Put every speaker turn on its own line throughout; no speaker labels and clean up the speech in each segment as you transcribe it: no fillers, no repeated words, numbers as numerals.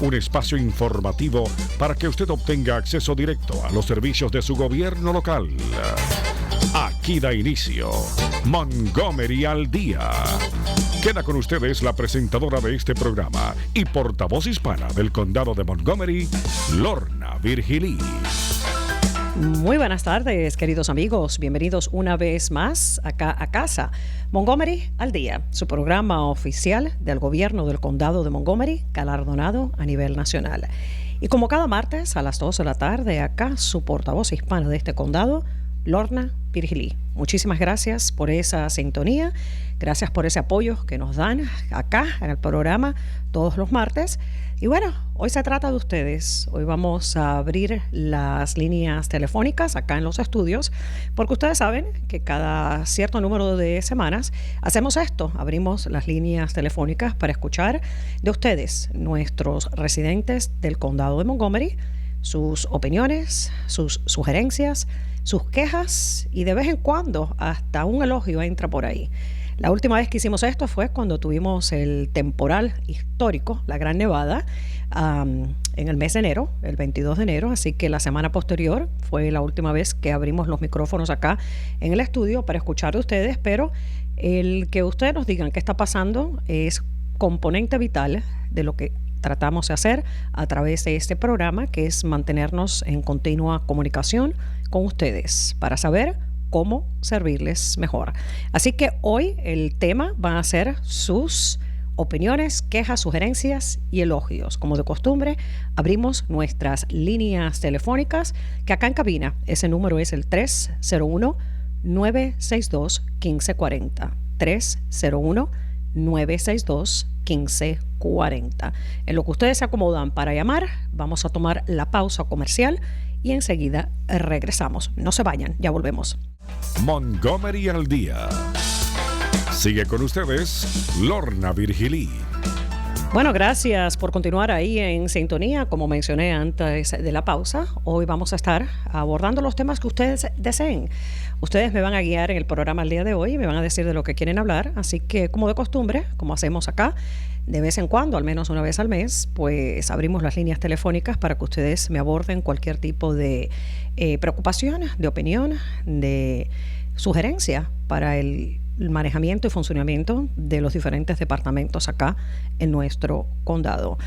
un espacio informativo para que usted obtenga acceso directo a los servicios de su gobierno local. Aquí da inicio Montgomery al Día. Queda con ustedes la presentadora de este programa y portavoz hispana del condado de Montgomery, Lorna Virgilí.
Muy buenas tardes, queridos amigos. Bienvenidos una vez más acá a casa. Montgomery al Día, su programa oficial del gobierno del condado de Montgomery, galardonado a nivel nacional. Y como cada martes a las 2 de la tarde, acá su portavoz hispana de este condado, Lorna Virgilí. Muchísimas gracias por esa sintonía, gracias por ese apoyo que nos dan acá en el programa todos los martes. Y bueno, hoy se trata de ustedes. Hoy vamos a abrir las líneas telefónicas acá en los estudios, porque ustedes saben que cada cierto número de semanas hacemos esto, abrimos las líneas telefónicas para escuchar de ustedes, nuestros residentes del condado de Montgomery, sus opiniones, sus sugerencias, sus quejas y de vez en cuando hasta un elogio entra por ahí. La última vez que hicimos esto fue cuando tuvimos el temporal histórico, la Gran Nevada, en el mes de enero, el 22 de enero, así que la semana posterior fue la última vez que abrimos los micrófonos acá en el estudio para escuchar de ustedes, pero el que ustedes nos digan qué está pasando es componente vital de lo que tratamos de hacer a través de este programa, que es mantenernos en continua comunicación con ustedes para saber cómo servirles mejor. Así que hoy el tema va a ser sus opiniones, quejas, sugerencias y elogios. Como de costumbre, abrimos nuestras líneas telefónicas, que acá en cabina ese número es el 301-962-1540. 301-962-1540. En lo que ustedes se acomodan para llamar, vamos a tomar la pausa comercial y enseguida regresamos. No se vayan, ya volvemos.
Montgomery al Día. Sigue con ustedes, Lorna Virgilí.
Bueno, gracias por continuar ahí en sintonía. Como mencioné antes de la pausa, hoy vamos a estar abordando los temas que ustedes deseen. Ustedes me van a guiar en el programa el día de hoy y me van a decir de lo que quieren hablar. Así que, como de costumbre, como hacemos acá, de vez en cuando, al menos una vez al mes, pues abrimos las líneas telefónicas para que ustedes me aborden cualquier tipo de preocupación, de opinión, de sugerencia para el manejamiento y funcionamiento de los diferentes departamentos acá en nuestro condado.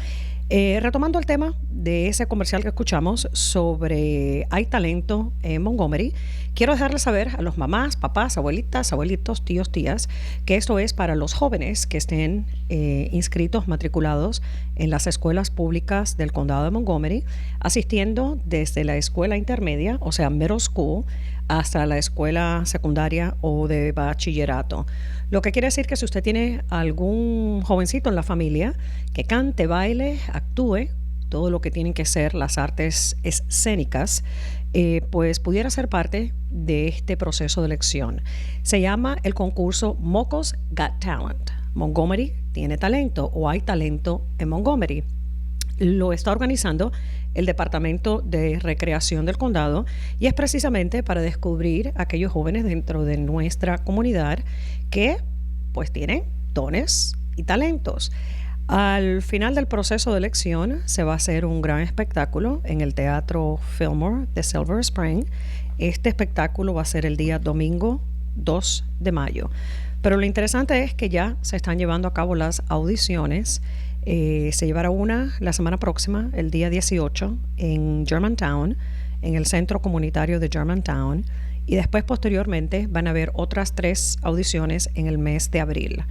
Retomando el tema de ese comercial que escuchamos sobre hay talento en Montgomery, quiero dejarles saber a los mamás, papás, abuelitas, abuelitos, tíos, tías, que esto es para los jóvenes que estén inscritos, matriculados en las escuelas públicas del condado de Montgomery, asistiendo desde la escuela intermedia, o sea, middle school, hasta la escuela secundaria o de bachillerato. Lo que quiere decir que si usted tiene algún jovencito en la familia que cante, baile, actúe, todo lo que tienen que ser las artes escénicas, pues pudiera ser parte de este proceso de elección. Se llama el concurso Mocos Got Talent. Montgomery tiene talento o hay talento en Montgomery. Lo está organizando el Departamento de Recreación del Condado y es precisamente para descubrir a aquellos jóvenes dentro de nuestra comunidad que pues tienen dones y talentos. Al final del proceso de elección se va a hacer un gran espectáculo en el Teatro Fillmore de Silver Spring. Este espectáculo va a ser el día domingo 2 de mayo. Pero lo interesante es que ya se están llevando a cabo las audiciones. Se llevará una la semana próxima, el día 18, en Germantown, en el centro comunitario de Germantown, y después posteriormente van a haber otras 3 audiciones en el mes de abril.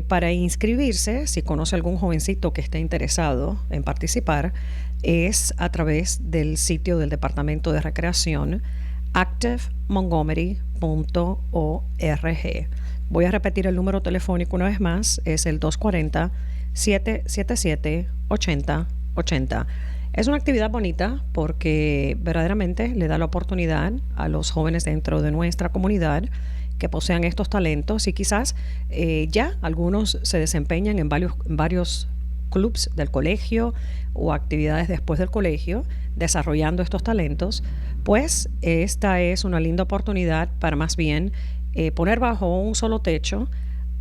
Para inscribirse, si conoce algún jovencito que esté interesado en participar, es a través del sitio del Departamento de Recreación, activemontgomery.org. Voy a repetir el número telefónico una vez más, es el 240-777-8080. Es una actividad bonita porque verdaderamente le da la oportunidad a los jóvenes dentro de nuestra comunidad que posean estos talentos y quizás ya algunos se desempeñan en varios clubs del colegio o actividades después del colegio desarrollando estos talentos, pues esta es una linda oportunidad para más bien poner bajo un solo techo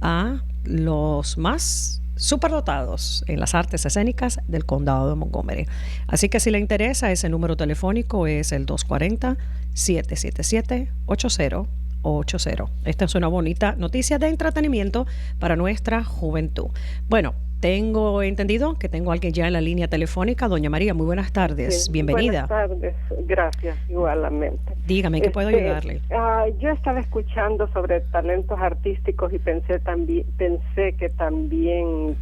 a los más superdotados en las artes escénicas del condado de Montgomery. Así que si le interesa, ese número telefónico es el 240-777-8080. Esta es una bonita noticia de entretenimiento para nuestra juventud. Bueno, tengo entendido que tengo a alguien ya en la línea telefónica. Doña María, muy buenas tardes.
Sí,
bienvenida.
Buenas tardes, gracias, igualmente.
Dígame, ¿qué puedo ayudarle?
Yo estaba escuchando sobre talentos artísticos y pensé que también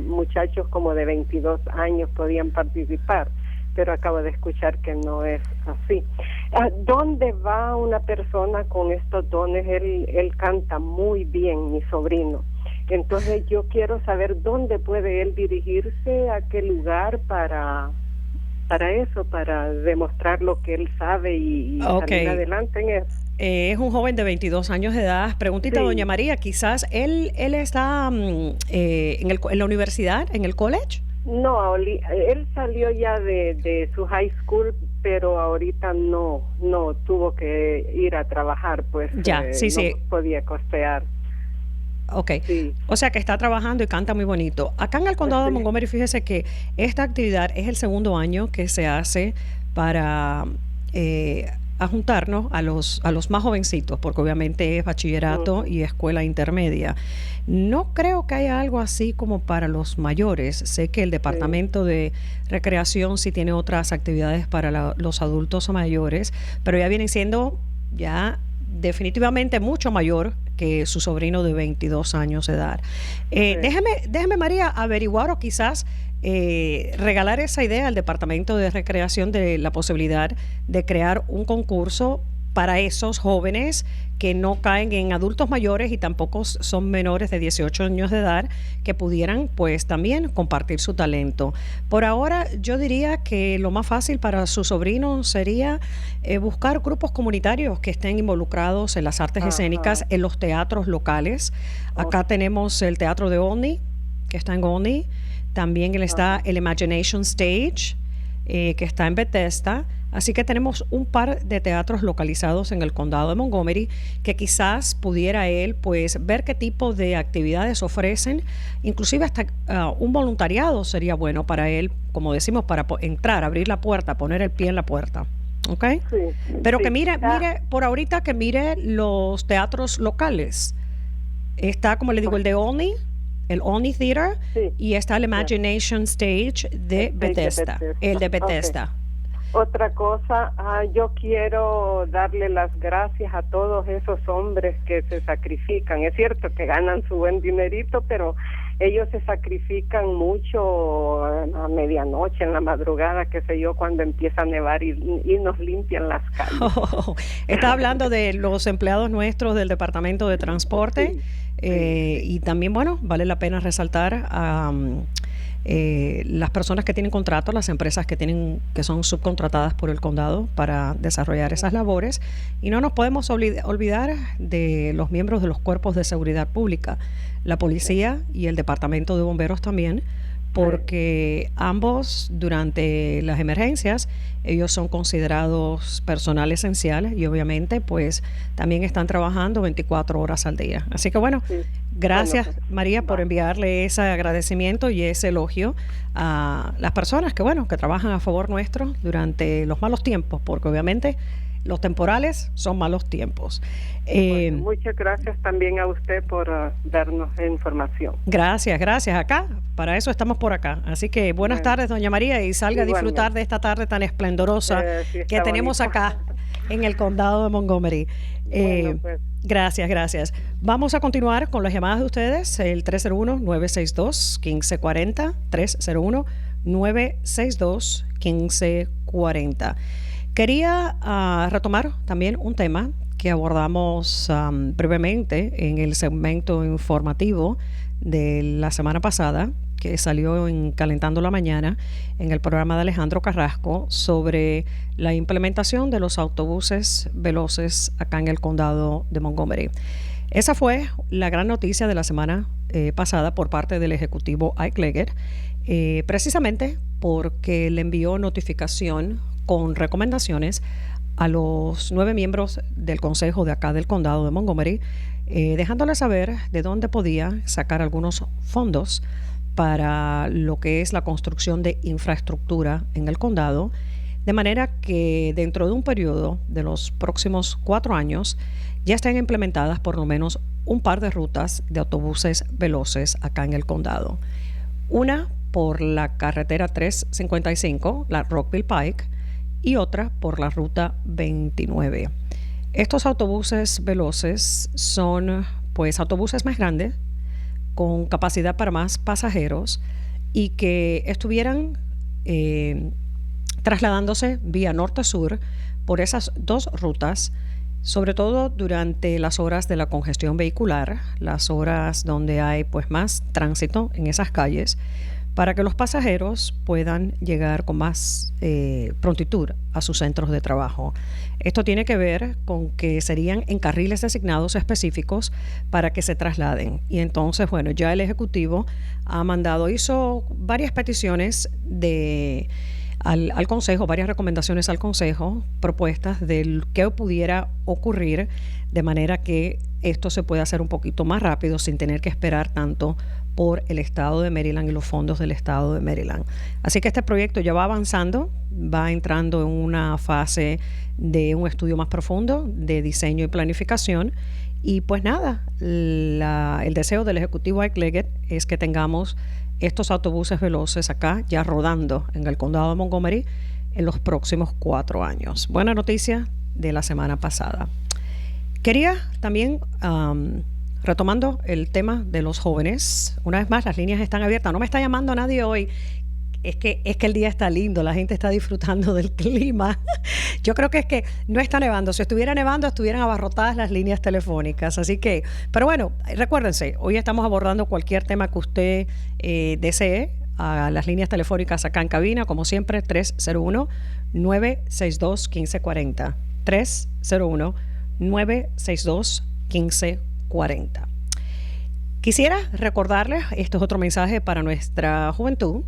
muchachos como de 22 años podían participar, pero acabo de escuchar que no es así. ¿Dónde va una persona con estos dones? Él canta muy bien, mi sobrino. Entonces yo quiero saber dónde puede él dirigirse, a qué lugar para eso, para demostrar lo que él sabe y salir adelante en eso.
Es un joven de 22 años de edad. Preguntita, sí. Doña María, quizás él está en la universidad, en el college.
No, él salió ya de su high school, pero ahorita no tuvo que ir a trabajar, pues
ya, sí.
Podía costear.
Ok,
sí.
O sea que está trabajando y canta muy bonito. Acá en el condado de Montgomery, fíjese que esta actividad es el segundo año que se hace para ajuntarnos a los más jovencitos, porque obviamente es bachillerato y escuela intermedia. No creo que haya algo así como para los mayores. Sé que el Departamento de Recreación sí tiene otras actividades para los adultos mayores, pero ya vienen siendo ya definitivamente mucho mayor que su sobrino de 22 años de edad. Déjeme, María, averiguar o quizás regalar esa idea al Departamento de Recreación de la posibilidad de crear un concurso para esos jóvenes que no caen en adultos mayores y tampoco son menores de 18 años de edad, que pudieran pues también compartir su talento. Por ahora yo diría que lo más fácil para su sobrino sería buscar grupos comunitarios que estén involucrados en las artes escénicas, en los teatros locales. Acá tenemos el Teatro de Olney, que está en Olney. También está el Imagination Stage, que está en Bethesda. Así que tenemos un par de teatros localizados en el condado de Montgomery que quizás pudiera él pues ver qué tipo de actividades ofrecen. Inclusive hasta un voluntariado sería bueno para él, como decimos, para entrar, abrir la puerta, poner el pie en la puerta. ¿Ok?
Sí,
pero que mire, por ahorita que mire los teatros locales. Está, como le digo, el de Olney, el Olney Theater, y está el Imagination Stage de Bethesda, el de Bethesda.
Okay. Otra cosa, yo quiero darle las gracias a todos esos hombres que se sacrifican. Es cierto que ganan su buen dinerito, pero ellos se sacrifican mucho a medianoche, en la madrugada, qué sé yo, cuando empieza a nevar y nos limpian las calles.
Está hablando de los empleados nuestros del Departamento de Transporte. Y también, bueno, vale la pena resaltar las personas que tienen contrato, las empresas que son subcontratadas por el condado para desarrollar esas labores, y no nos podemos olvidar de los miembros de los cuerpos de seguridad pública, la policía y el departamento de bomberos también, porque ambos durante las emergencias ellos son considerados personal esencial y obviamente pues también están trabajando 24 horas al día. Así que bueno, gracias María por enviarle ese agradecimiento y ese elogio a las personas que trabajan a favor nuestro durante los malos tiempos, porque obviamente los temporales son malos tiempos.
Muchas gracias también a usted por darnos información.
Gracias. Acá, para eso estamos por acá. Así que buenas tardes, doña María, y salga a disfrutar de esta tarde tan esplendorosa que tenemos acá en el condado de Montgomery. Gracias. Vamos a continuar con las llamadas de ustedes, el 301-962-1540, 301-962-1540. Quería retomar también un tema que abordamos brevemente en el segmento informativo de la semana pasada, que salió en Calentando la Mañana, en el programa de Alejandro Carrasco, sobre la implementación de los autobuses veloces acá en el condado de Montgomery. Esa fue la gran noticia de la semana pasada por parte del ejecutivo Ike Leggett, precisamente porque le envió notificación con recomendaciones a los 9 miembros del consejo de acá del condado de Montgomery dejándole saber de dónde podía sacar algunos fondos para lo que es la construcción de infraestructura en el condado, de manera que dentro de un periodo de los próximos 4 años ya estén implementadas por lo menos un par de rutas de autobuses veloces acá en el condado. Una por la carretera 355, la Rockville Pike, y otra por la ruta 29. Estos autobuses veloces son pues autobuses más grandes, con capacidad para más pasajeros y que estuvieran trasladándose vía norte-sur por esas 2 rutas, sobre todo durante las horas de la congestión vehicular, las horas donde hay pues más tránsito en esas calles, para que los pasajeros puedan llegar con más prontitud a sus centros de trabajo. Esto tiene que ver con que serían en carriles designados específicos para que se trasladen. Y entonces, bueno, ya el Ejecutivo hizo varias peticiones al Consejo, varias recomendaciones al Consejo, propuestas de qué pudiera ocurrir de manera que esto se pueda hacer un poquito más rápido sin tener que esperar tanto por el estado de Maryland y los fondos del estado de Maryland. Así que este proyecto ya va avanzando, va entrando en una fase de un estudio más profundo de diseño y planificación. Y pues nada, el deseo del Ejecutivo Ike Leggett es que tengamos estos autobuses veloces acá ya rodando en el condado de Montgomery en los próximos 4 años. Buena noticia de la semana pasada. Quería también, retomando el tema de los jóvenes, una vez más las líneas están abiertas. No me está llamando nadie hoy. Es que el día está lindo, la gente está disfrutando del clima. Yo creo que es que no está nevando. Si estuviera nevando, estuvieran abarrotadas las líneas telefónicas. Así que, pero bueno, recuérdense, hoy estamos abordando cualquier tema que usted desee. A las líneas telefónicas acá en cabina, como siempre, 301-962-1540. 301-962-1540. Quisiera recordarles, esto es otro mensaje para nuestra juventud,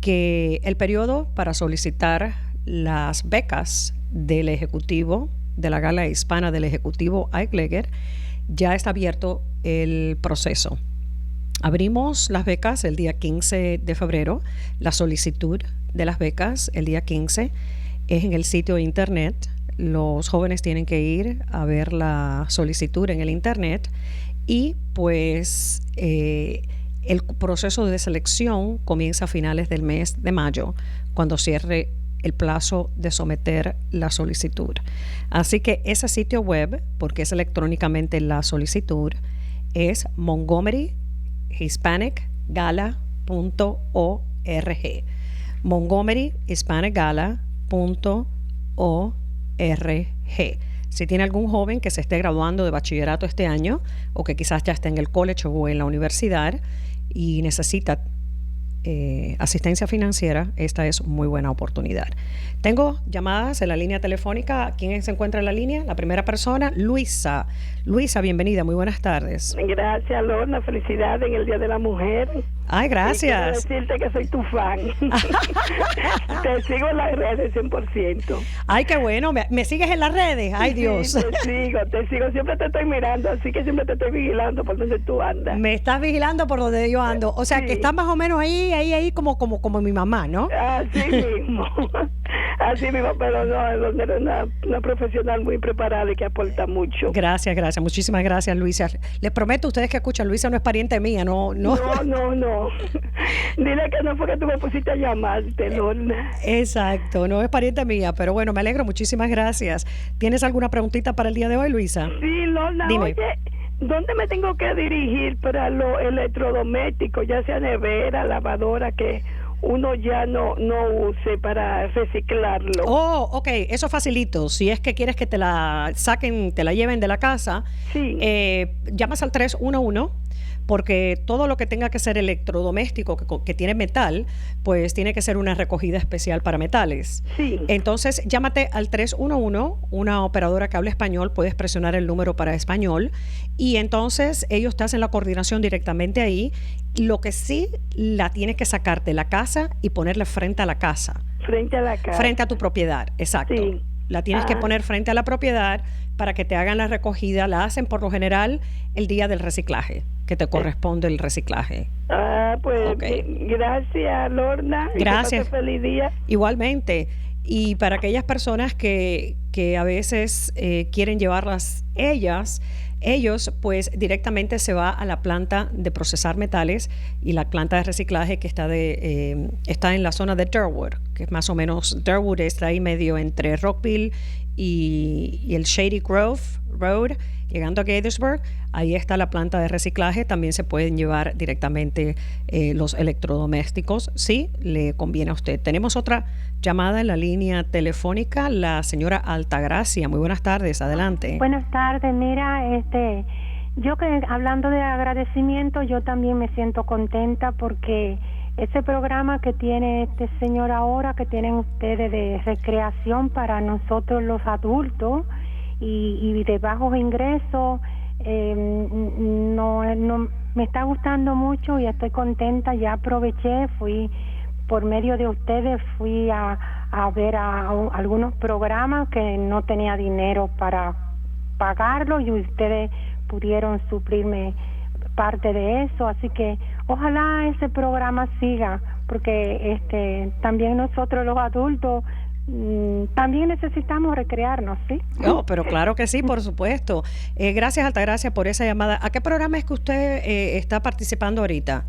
que el periodo para solicitar las becas del Ejecutivo, de la Gala Hispana del Ejecutivo Ike Leggett, ya está abierto el proceso. Abrimos las becas el día 15 de febrero. La solicitud de las becas el día 15 es en el sitio de internet. Los jóvenes tienen que ir a ver la solicitud en el internet y pues el proceso de selección comienza a finales del mes de mayo, cuando cierre el plazo de someter la solicitud. Así que ese sitio web, porque es electrónicamente la solicitud, es montgomeryhispanicgala.org. montgomeryhispanicgala.org. Si tiene algún joven que se esté graduando de bachillerato este año o que quizás ya esté en el college o en la universidad y necesita asistencia financiera, esta es muy buena oportunidad. Tengo llamadas en la línea telefónica. ¿Quién se encuentra en la línea? La primera persona, Luisa. Luisa, bienvenida, muy buenas tardes.
Gracias, Lorna, felicidades en el Día de la Mujer.
Ay, gracias.
Y quiero decirte que soy tu fan. Te sigo en las redes 100%.
Ay, qué bueno, ¿me sigues en las redes? Ay, Dios.
Sí, te sigo, siempre te estoy mirando, así que siempre te estoy vigilando por donde tú andas.
Me estás vigilando por donde yo ando, o sea, sí, que estás más o menos ahí como mi mamá, ¿no?
Así mismo. Así mismo, pero no, eres una profesional muy preparada y que aporta mucho.
Gracias, muchísimas gracias, Luisa. Les prometo a ustedes que escuchan, Luisa no es pariente mía, no.
No. Dile que no fue que tú me pusiste a llamarte, Lorna.
Exacto, no es pariente mía, pero bueno, me alegro, muchísimas gracias. ¿Tienes alguna preguntita para el día de hoy, Luisa?
Sí, Lorna,
dime.
Oye, ¿dónde me tengo que dirigir para los electrodomésticos, ya sea nevera, lavadora, que uno ya no use para reciclarlo?
Oh, ok, eso facilito. Si es que quieres que te la saquen, te la lleven de la casa,
sí.
Llamas al 311, porque todo lo que tenga que ser electrodoméstico que tiene metal, pues tiene que ser una recogida especial para metales.
Sí.
Entonces, llámate al 311, una operadora que habla español, puedes presionar el número para español y entonces ellos te hacen la coordinación directamente ahí. Lo que sí, la tienes que sacarte de la casa y ponerla frente a la casa.
Frente a la casa.
Frente a tu propiedad, exacto.
Sí.
La tienes que poner frente a la propiedad para que te hagan la recogida. La hacen por lo general el día del reciclaje, que te corresponde el reciclaje.
Pues
Okay.
Gracias, Lorna.
Gracias.
Feliz día.
Igualmente. Y para aquellas personas que a veces quieren llevarlas ellos pues directamente se va a la planta de procesar metales y la planta de reciclaje que está en la zona de Durwood, que es más o menos, Durwood está ahí medio entre Rockville y el Shady Grove Road, llegando a Gaithersburg. Ahí está la planta de reciclaje. También se pueden llevar directamente los electrodomésticos si le conviene a usted. Tenemos otra llamada en la línea telefónica, la señora Altagracia. Muy buenas tardes, adelante.
Buenas tardes, mira, yo que hablando de agradecimiento, yo también me siento contenta porque ese programa que tiene este señor ahora, que tienen ustedes de recreación para nosotros los adultos y de bajos ingresos, no me está gustando mucho y estoy contenta. Ya aproveché, fui por medio de ustedes, fui a ver algunos programas que no tenía dinero para pagarlo y ustedes pudieron suplirme parte de eso, así que ojalá ese programa siga, porque también nosotros los adultos también necesitamos recrearnos, ¿sí?
Oh, pero claro que sí, por supuesto. Gracias, Altagracia, por esa llamada. ¿A qué programa es que usted está participando ahorita?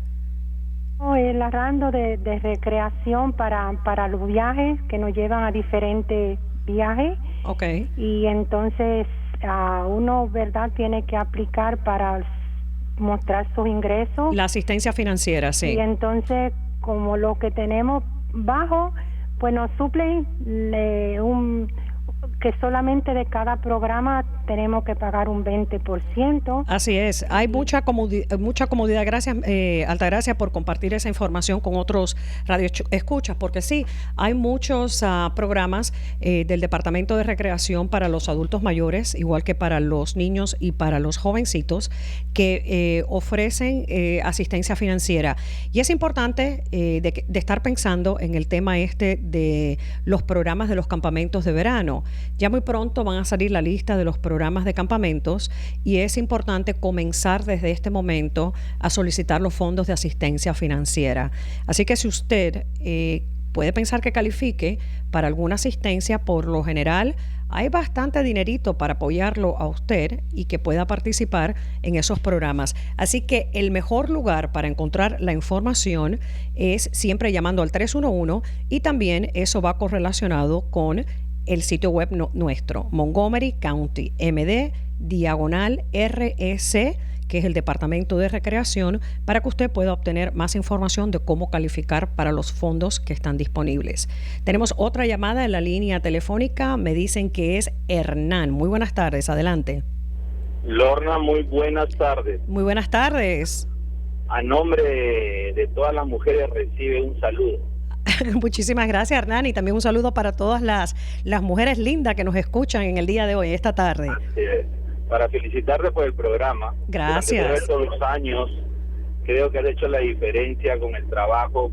Hablando de recreación para los viajes, que nos llevan a diferentes viajes.
Okay.
Y entonces uno, ¿verdad?, tiene que aplicar para mostrar sus ingresos.
La asistencia financiera, sí.
Y entonces, como lo que tenemos bajo, pues nos suplen que solamente de cada programa tenemos que pagar un 20%.
Así es, hay mucha comodidad. Gracias, Altagracia, por compartir esa información con otros radioescuchas, porque sí, hay muchos programas del Departamento de Recreación para los adultos mayores, igual que para los niños y para los jovencitos, que ofrecen asistencia financiera. Y es importante de estar pensando en el tema de los programas de los campamentos de verano. Ya muy pronto van a salir la lista de los programas de campamentos y es importante comenzar desde este momento a solicitar los fondos de asistencia financiera. Así que si usted puede pensar que califique para alguna asistencia, por lo general hay bastante dinerito para apoyarlo a usted y que pueda participar en esos programas. Así que el mejor lugar para encontrar la información es siempre llamando al 311 y también eso va correlacionado con el sitio web nuestro, Montgomery County MD/REC, que es el Departamento de Recreación, para que usted pueda obtener más información de cómo calificar para los fondos que están disponibles. Tenemos otra llamada en la línea telefónica, me dicen que es Hernán. Muy buenas tardes, adelante.
Lorna, muy buenas tardes.
Muy buenas tardes.
A nombre de todas las mujeres recibe un saludo.
Muchísimas gracias, Hernán, y también un saludo para todas las mujeres lindas que nos escuchan en el día de hoy, esta tarde.
Para felicitarte por el programa.
Gracias.
Durante todos los años, creo que has hecho la diferencia con el trabajo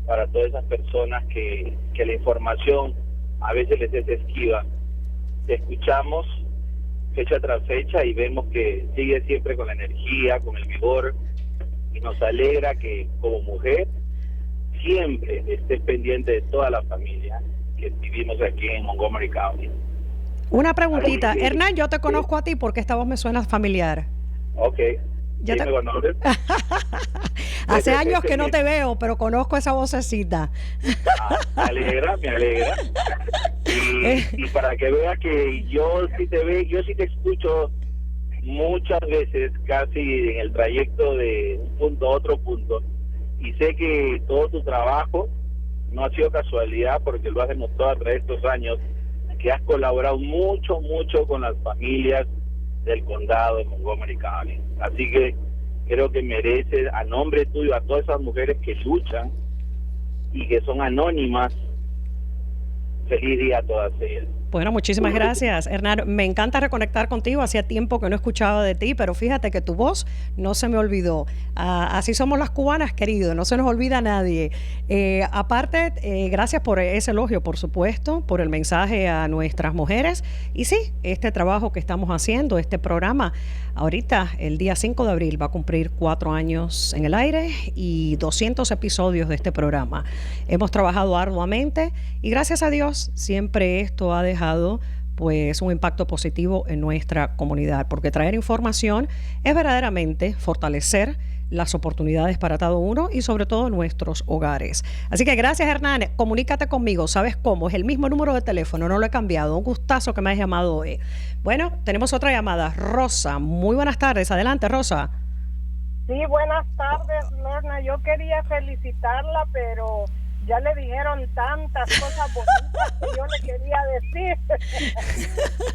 para todas esas personas que la información a veces les es esquiva. Te escuchamos fecha tras fecha y vemos que sigues siempre con la energía, con el vigor, y nos alegra que como mujer siempre estés pendiente de toda la familia que vivimos aquí en Montgomery County.
Una preguntita, Hernán, yo te conozco a ti porque esta voz me suena familiar.
Ok.
¿Ya te...
me conoces?
Hace años que no te veo, pero conozco esa vocecita.
Me alegra. Y para que veas que yo sí te escucho muchas veces, casi en el trayecto de un punto a otro punto. Y sé que todo tu trabajo no ha sido casualidad, porque lo has demostrado a través de estos años, que has colaborado mucho con las familias del condado de Montgomery County. Así que creo que mereces, a nombre tuyo, a todas esas mujeres que luchan y que son anónimas, feliz día a todas ellas.
Bueno, muchísimas gracias, Hernán. Me encanta reconectar contigo. Hacía tiempo que no escuchaba de ti, pero fíjate que tu voz no se me olvidó. Así somos las cubanas, querido. No se nos olvida a nadie. Aparte, gracias por ese elogio, por supuesto, por el mensaje a nuestras mujeres. Y sí, este trabajo que estamos haciendo, este programa, ahorita, el día 5 de abril, va a cumplir 4 años en el aire y 200 episodios de este programa. Hemos trabajado arduamente y gracias a Dios siempre esto ha dejado pues un impacto positivo en nuestra comunidad, porque traer información es verdaderamente fortalecer las oportunidades para cada uno y sobre todo nuestros hogares. Así que gracias, Hernán. Comunícate conmigo. ¿Sabes cómo? Es el mismo número de teléfono, no lo he cambiado. Un gustazo que me has llamado hoy. Bueno, tenemos otra llamada. Rosa, muy buenas tardes. Adelante, Rosa.
Sí, buenas tardes, Lorna. Yo quería felicitarla, pero ya le dijeron tantas cosas bonitas que yo le quería decir.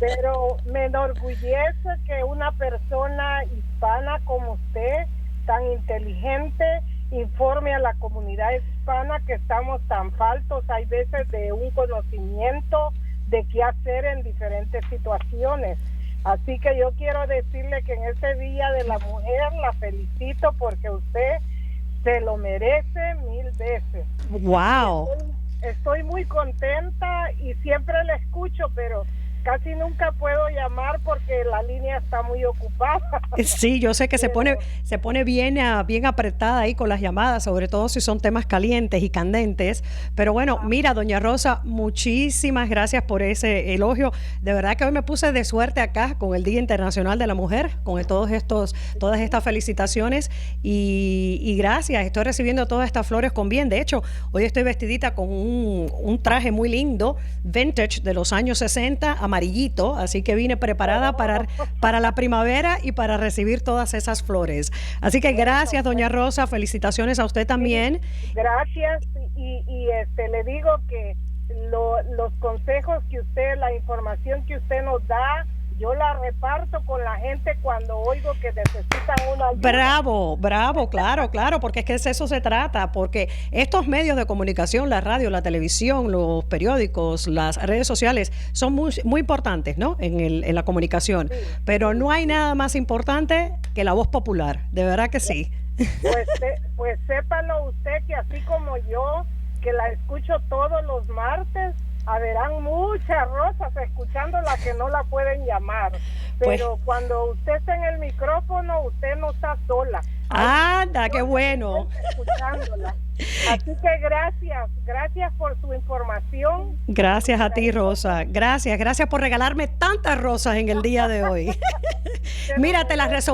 Pero me enorgullece que una persona hispana como usted, tan inteligente, informe a la comunidad hispana que estamos tan faltos, hay veces, de un conocimiento de qué hacer en diferentes situaciones. Así que yo quiero decirle que en este Día de la Mujer la felicito porque usted se lo merece 1000 veces.
¡Wow!
Estoy muy contenta y siempre la escucho, pero casi nunca puedo llamar porque la línea está muy ocupada.
Sí, yo sé que se pone bien apretada ahí con las llamadas, sobre todo si son temas calientes y candentes. Pero bueno, mira, doña Rosa, muchísimas gracias por ese elogio. De verdad que hoy me puse de suerte acá con el Día Internacional de la Mujer, con todas estas felicitaciones y gracias. Estoy recibiendo todas estas flores con bien. De hecho, hoy estoy vestidita con un traje muy lindo, vintage de los años 60, amarillito, así que vine preparada para la primavera y para recibir todas esas flores. Así que gracias, doña Rosa, felicitaciones a usted también.
Gracias y le digo que los consejos que usted, la información que usted nos da, yo la reparto con la gente cuando oigo que necesitan una ayuda.
Bravo, claro, porque es que de eso se trata, porque estos medios de comunicación, la radio, la televisión, los periódicos, las redes sociales, son muy, muy importantes, ¿no? En la comunicación, sí. Pero no hay nada más importante que la voz popular, de verdad que sí.
Pues sépalo usted que así como yo, que la escucho todos los martes, habrán muchas Rosas escuchándola que no la pueden llamar, pero cuando usted está en el micrófono, usted no está sola.
¡Anda, qué bueno!
Escuchándola. Así que gracias por su información.
Gracias a ti, Rosa. Gracias por regalarme tantas rosas en el día de hoy. Mira, te las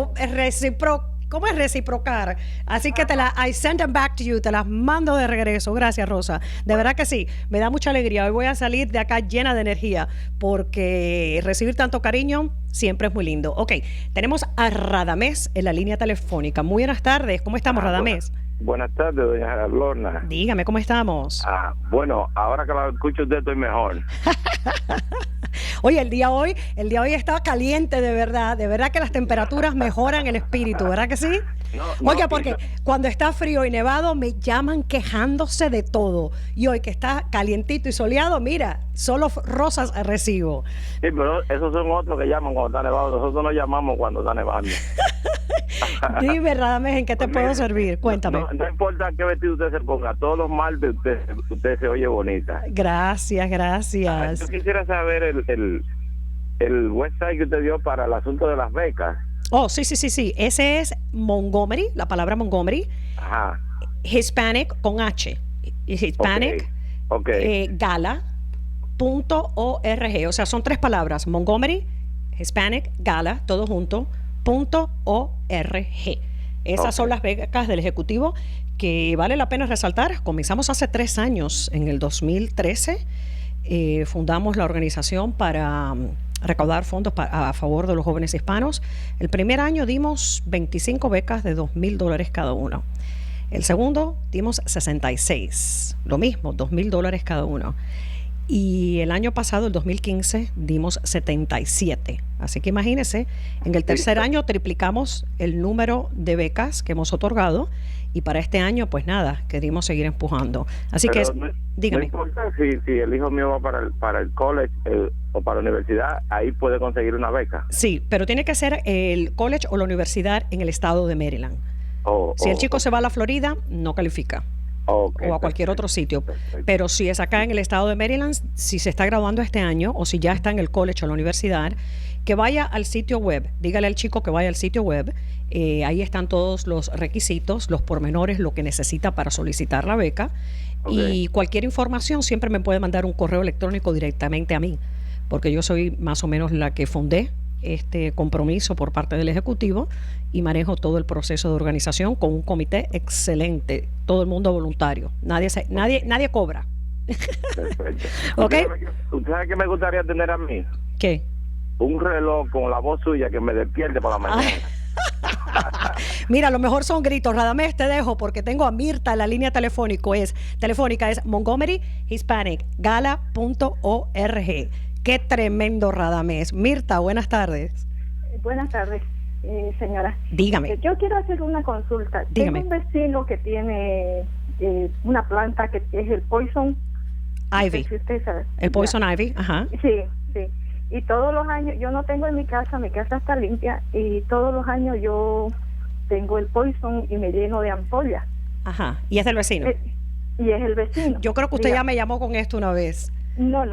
¿cómo es reciprocar? Así que I send them back to you, te las mando de regreso. Gracias, Rosa. De verdad que sí, me da mucha alegría. Hoy voy a salir de acá llena de energía porque recibir tanto cariño siempre es muy lindo. Ok, tenemos a Radamés en la línea telefónica. Muy buenas tardes. ¿Cómo estamos, Radamés?
Buenas tardes, doña Lorna.
Dígame, ¿cómo estamos?
Bueno, ahora que la escucho usted estoy mejor.
Oye, el día hoy está caliente de verdad que las temperaturas mejoran el espíritu, ¿verdad que sí? Oye, porque cuando está frío y nevado me llaman quejándose de todo. Y hoy que está calientito y soleado, mira, solo rosas recibo.
Sí, pero esos son otros que llaman cuando está nevado. Nosotros no llamamos cuando está nevando.
Dime, Radamés, ¿en qué te puedo servir? Cuéntame.
No importa qué vestido usted se ponga, todos los martes usted se oye bonita.
Gracias.
Yo quisiera saber el website que usted dio para el asunto de las becas.
Oh, sí. Ese es Montgomery, la palabra Montgomery.
Ajá.
Hispanic con H. Hispanic Gala.org. O sea, son 3 palabras. Montgomery, Hispanic Gala, todo junto, .org. Esas son las becas del Ejecutivo que vale la pena resaltar. Comenzamos hace 3 años, en el 2013. Fundamos la organización para recaudar fondos a favor de los jóvenes hispanos. El primer año dimos 25 becas de $2,000 cada uno. El segundo dimos 66, lo mismo, $2,000 cada uno. Y el año pasado, el 2015, dimos 77. Así que imagínense, en el tercer año triplicamos el número de becas que hemos otorgado y para este año, pues nada, queremos seguir empujando. Así que, dígame.
No importa si el hijo mío va para el college o para la universidad, ahí puede conseguir una beca.
Sí, pero tiene que ser el college o la universidad en el estado de Maryland. Si el chico se va a la Florida, no califica. O a cualquier otro sitio. Pero si es acá en el estado de Maryland, si se está graduando este año o si ya está en el college o la universidad, que vaya al sitio web. Dígale al chico que vaya al sitio web. Ahí están todos los requisitos, los pormenores, lo que necesita para solicitar la beca. Y cualquier información siempre me puede mandar un correo electrónico directamente a mí, porque yo soy más o menos la que fundé este compromiso por parte del Ejecutivo y manejo todo el proceso de organización con un comité excelente, todo el mundo voluntario, nadie cobra.
Perfecto.
¿Ok?
¿Usted sabe qué me gustaría tener a mí?
¿Qué?
Un reloj con la voz suya que me despierte por la mañana.
Mira, lo mejor son gritos. Radamés, te dejo porque tengo a Mirta en la línea telefónica, es Montgomery Hispanic Gala.org. Qué tremendo Radamés. Mirta, buenas tardes.
Buenas tardes, señora.
Dígame.
Yo quiero hacer una consulta.
Dígame.
Tengo un vecino que tiene una planta que es el Poison
Ivy.
Si usted sabe.
El Poison Ivy, ajá.
Sí. Y todos los años, yo no tengo en mi casa está limpia, y todos los años yo tengo el Poison y me lleno de ampollas.
Ajá. ¿Y es del vecino?
Y es el vecino.
Yo creo que usted ya me llamó con esto una vez.
No,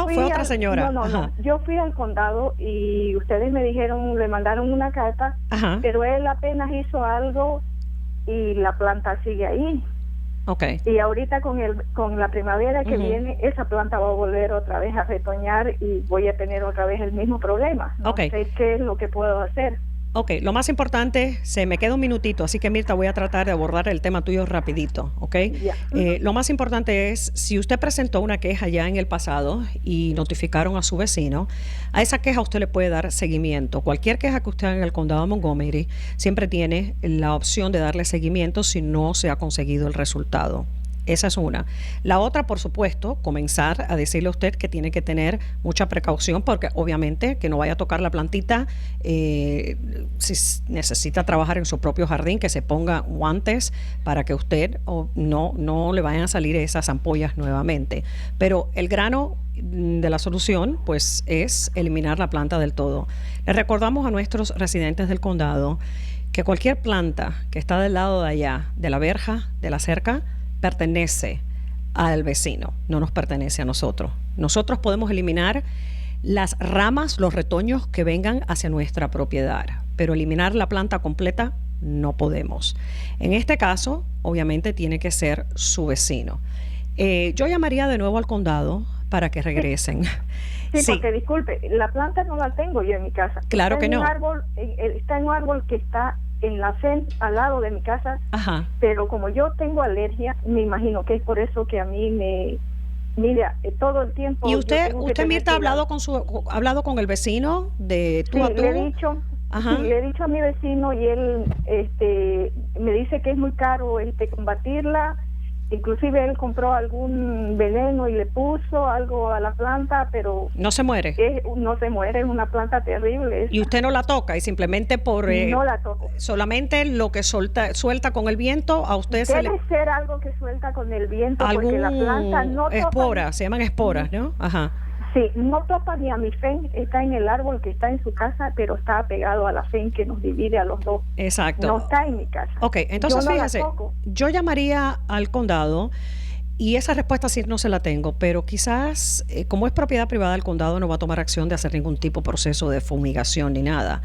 fue otra señora.
No. Yo fui al condado y ustedes me dijeron, le mandaron una carta,
ajá,
pero él apenas hizo algo y la planta sigue ahí.
Okay.
Y ahorita con la primavera que viene, esa planta va a volver otra vez a retoñar y voy a tener otra vez el mismo problema. No sé qué es lo que puedo hacer.
Ok, lo más importante, se me queda un minutito, así que Mirta, voy a tratar de abordar el tema tuyo rapidito, ¿ok? Lo más importante es, si usted presentó una queja ya en el pasado y notificaron a su vecino, a esa queja usted le puede dar seguimiento. Cualquier queja que usted haga en el condado de Montgomery siempre tiene la opción de darle seguimiento si no se ha conseguido el resultado. Esa es una. La otra, por supuesto, comenzar a decirle a usted que tiene que tener mucha precaución porque obviamente que no vaya a tocar la plantita, si necesita trabajar en su propio jardín, que se ponga guantes para que usted no le vayan a salir esas ampollas nuevamente. Pero el grano de la solución pues es eliminar la planta del todo. Les recordamos a nuestros residentes del condado que cualquier planta que está del lado de allá, de la verja, de la cerca, pertenece al vecino, no nos pertenece a nosotros. Nosotros podemos eliminar las ramas, los retoños que vengan hacia nuestra propiedad, pero eliminar la planta completa no podemos. En este caso, obviamente tiene que ser su vecino. Yo llamaría de nuevo al condado para que regresen.
Sí, porque disculpe, la planta no la tengo yo en mi casa.
Claro que no.
Está en un árbol que está en la al lado de mi casa.
Ajá.
Pero como yo tengo alergia, me imagino que es por eso que a mí mira, todo el tiempo.
¿Y usted Mirta, ha hablado con el vecino de tú a tú?
Le he dicho, le he dicho a mi vecino y él me dice que es muy caro combatirla. Inclusive él compró algún veneno y le puso algo a la planta, pero
no se muere.
No se muere, es una planta terrible.
Y usted no la toca y simplemente
no la toco.
Solamente lo que suelta con el viento a usted
debe ser algo que suelta con el viento, porque la planta no
topa. Se llaman esporas, ¿no? Ajá.
Sí, no topa ni a mi fen, está en el árbol que está en su casa, pero está pegado a la fen que nos divide a los dos.
Exacto.
No está en mi casa.
Ok, entonces fíjese, yo llamaría al condado y esa respuesta sí no se la tengo, pero quizás como es propiedad privada del condado no va a tomar acción de hacer ningún tipo de proceso de fumigación ni nada.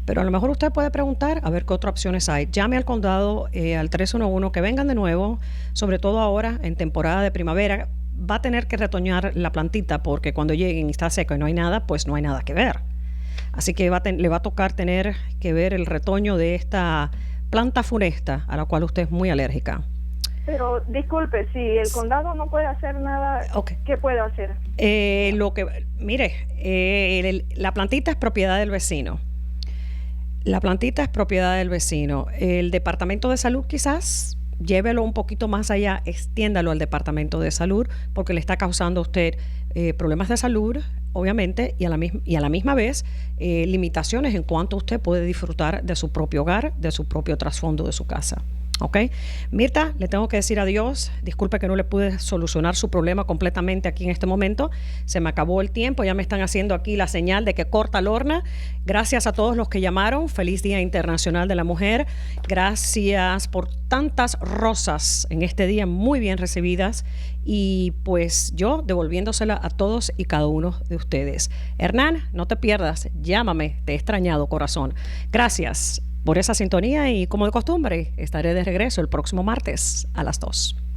Pero a lo mejor usted puede preguntar a ver qué otras opciones hay. Llame al condado al 311, que vengan de nuevo, sobre todo ahora en temporada de primavera. Va a tener que retoñar la plantita porque cuando lleguen y está seco y no hay nada, pues no hay nada que ver. Así que le va a tocar tener que ver el retoño de esta planta funesta a la cual usted es muy alérgica.
Pero disculpe, si el condado no puede hacer nada, ¿qué puede hacer?
La plantita es propiedad del vecino. La plantita es propiedad del vecino. El departamento de salud quizás llévelo un poquito más allá, extiéndalo al departamento de salud porque le está causando a usted problemas de salud, obviamente, y a la misma vez limitaciones en cuanto usted puede disfrutar de su propio hogar, de su propio trasfondo de su casa. ¿Ok? Mirta, le tengo que decir adiós. Disculpe que no le pude solucionar su problema completamente aquí en este momento. Se me acabó el tiempo. Ya me están haciendo aquí la señal de que corta Lorna. Gracias a todos los que llamaron. Feliz Día Internacional de la Mujer. Gracias por tantas rosas en este día, muy bien recibidas. Y pues yo devolviéndosela a todos y cada uno de ustedes. Hernán, no te pierdas. Llámame. Te he extrañado, corazón. Gracias por esa sintonía y como de costumbre, estaré de regreso el próximo martes a las 2.